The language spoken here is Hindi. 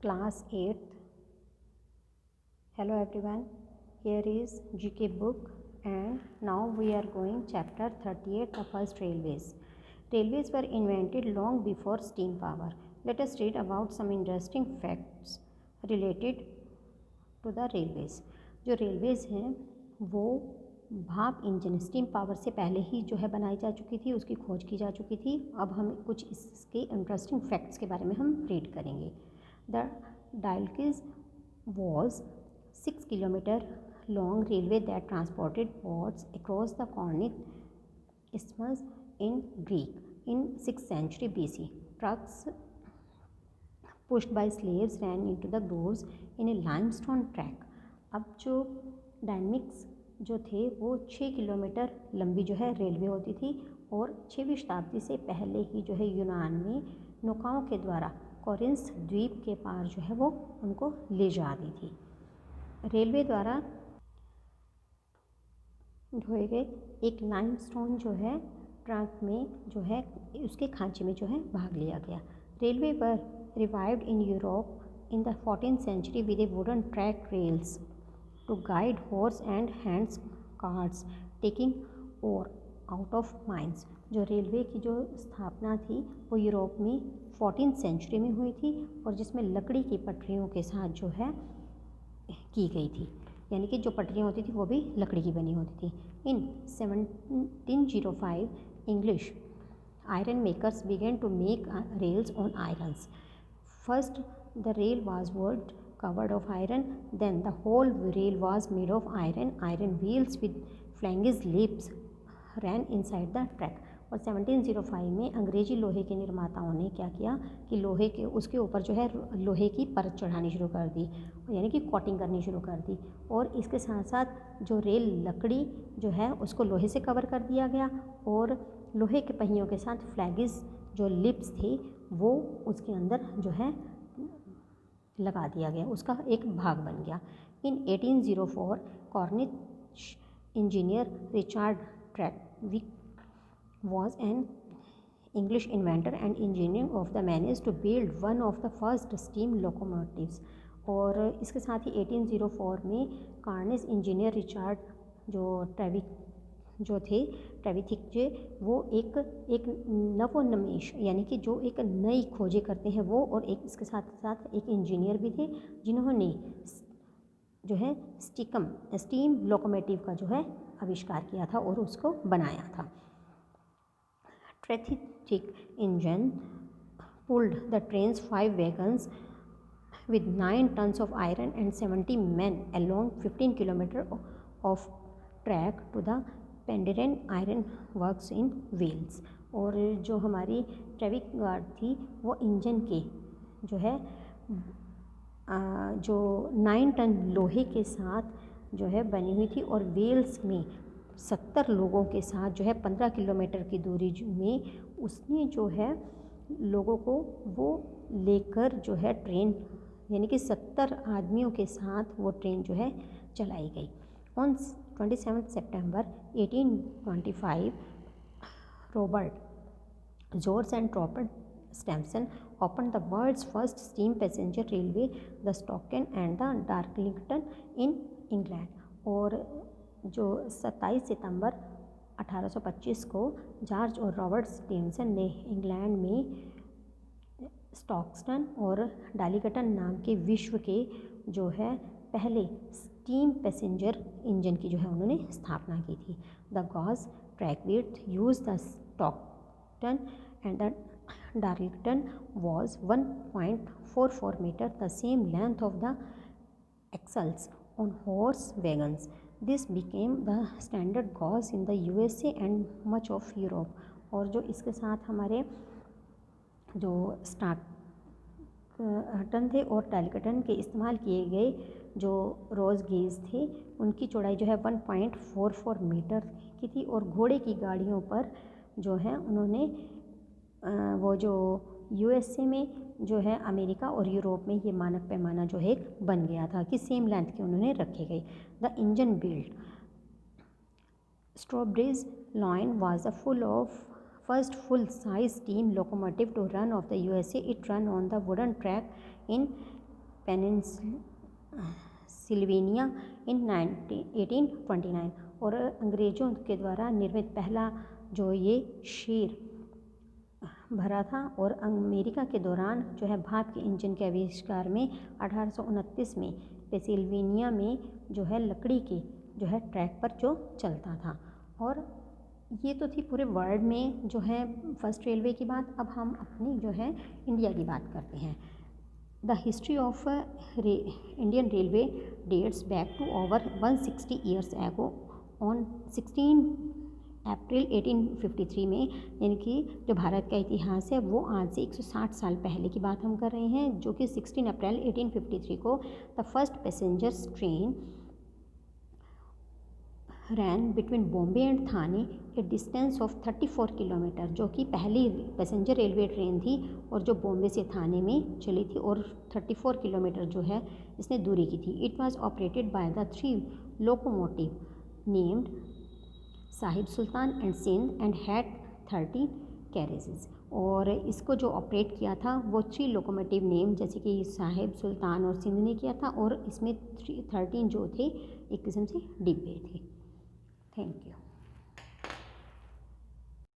Class 8th. Hello everyone, here is GK book and now we are going chapter 38, the first railways. Railways were invented long before steam power. Let us read about some interesting facts related to the railways. जो रेलवेज़ हैं वो भाप इंजन स्टीम पावर से पहले ही जो है बनाई जा चुकी थी, उसकी खोज की जा चुकी थी. अब हम कुछ इसके इंटरेस्टिंग फैक्ट्स के बारे में हम रीड करेंगे. द डायल्किस was 6 kilometer long railway that transported boats across the Cornic Isthmus in Greece in 6th century BC. Trucks pushed by slaves ran into the grooves in a limestone track. अब जो डायनेमिक्स जो थे वो 6 किलोमीटर लंबी जो है रेलवे होती थी और 6वीं शताब्दी से पहले ही जो है यूनान में नौकाओं के द्वारा कोरिन्थ द्वीप के पार जो है वो उनको ले जा रही थी. रेलवे द्वारा ढोए गए एक लाइमस्टोन जो है ट्रक में जो है उसके खांचे में जो है भाग लिया गया. Railway were revived in Europe in the 14th century with a wooden track rails to guide horse and hands carts taking ore out of mines. जो रेलवे की जो स्थापना थी वो यूरोप में 14th सेंचुरी में हुई थी और जिसमें लकड़ी की पटरियों के साथ जो है की गई थी, यानी कि जो पटरियाँ होती थी वो भी लकड़ी की बनी होती थी. इन 1705 English iron makers began to make rails on irons. First the rail was wood covered of iron, then the whole rail was made of iron. Iron wheels with flanges lips ran inside the track. और 1705 में अंग्रेजी लोहे के निर्माताओं ने क्या किया कि लोहे के उसके ऊपर जो है लोहे की परत चढ़ानी शुरू कर दी, यानी कि कोटिंग करनी शुरू कर दी. और इसके साथ साथ जो रेल लकड़ी जो है उसको लोहे से कवर कर दिया गया और लोहे के पहियों के साथ फ्लैगिस जो लिप्स थे वो उसके अंदर जो है लगा दिया गया, उसका एक भाग बन गया. In 1804 Cornish engineer Richard Trevithick was an English inventor and engineer of the managed to build one of the first steam locomotives. और इसके साथ ही 1804 में कॉर्निश इंजीनियर रिचर्ड जो ट्रेविक जो थे ट्रेविथिक जे वो एक नवोन्मेष यानी कि जो एक नई खोजें करते हैं वो, और एक इसके साथ साथ एक इंजीनियर भी थे जिन्होंने जो है स्टीम लोकोमोटिव का जो है आविष्कार किया था और उसको बनाया था. Trevithick engine pulled the train's 5 wagons with 9 tons of iron and 70 men along 15 kilometers of track to the Penderyn Iron Works in Wales. और जो हमारी ट्रेविक गार्ड थी वो इंजन के जो है जो 9 टन लोहे के साथ जो है बनी हुई थी और वेल्स में 70 लोगों के साथ जो है 15 किलोमीटर की दूरी में उसने जो है लोगों को वो लेकर जो है ट्रेन, यानी कि 70 आदमियों के साथ वो ट्रेन जो है चलाई गई. On 27 September 1825 Robert George and Robert Stephenson opened the world's first steam passenger railway, the Stockton and the Darlington in England. और जो 27 सितंबर 1825 को जॉर्ज और रॉबर्ट स्टीमसन ने इंग्लैंड में स्टॉक्टन और डार्लिंगटन नाम के विश्व के जो है पहले स्टीम पैसेंजर इंजन की जो है उन्होंने स्थापना की थी. The gauge track width use the Stockton and the Darlington was 1.44 meter, the same length of the axles on horse wagons. This became the standard gauge in the USA and much of Europe. और जो इसके साथ हमारे जो स्टॉक्टन थे और डार्लिंगटन के इस्तेमाल किए गए जो रोज़ गेज थे उनकी चौड़ाई जो है 1.44 मीटर की थी. और घोड़े की गाड़ियों पर जो है उन्होंने वो जो यूएसए में जो है अमेरिका और यूरोप में ये मानक पैमाना जो है बन गया था कि सेम लेंथ के उन्होंने रखे गए. The engine build Stourbridge Lion was the first full-size steam locomotive to run of the USA. It ran on the wooden track in पेनिनसिल्वेनिया इन 1829 और अंग्रेज़ों के द्वारा निर्मित पहला जो ये शेर भरा था। और अमेरिका के दौरान जो है भाप के इंजन के आविष्कार में 1829 में पेंसिल्वेनिया में जो है लकड़ी के जो है ट्रैक पर जो चलता था। और ये तो थी पूरे वर्ल्ड में जो है फर्स्ट रेलवे की बात। अब हम अपनी जो है इंडिया की बात करते हैं। The history of Indian railway dates back to over 160 years ago on 16 April 1853 में, यानी कि जो भारत का इतिहास है वो आज से 160 साल पहले की बात हम कर रहे हैं, जो कि 16 अप्रैल 1853 को the first passengers train ran between Bombay and Thane a distance of 34 kilometre, जो कि पहली पैसेंजर रेलवे ट्रेन थी और जो बॉम्बे से थाने में चली थी और 34 किलोमीटर जो है इसने दूरी की थी। It was operated by the 3 locomotive named Sahib Sultan and Sindh and had 30 carriages. और इसको जो ऑपरेट किया था वो 3 लोकोमोटिव नेम जैसे कि साहिब सुल्तान और सिंध ने किया था, और इसमें 13 जो थे एक किस्म से डिब्बे थे। Thank you.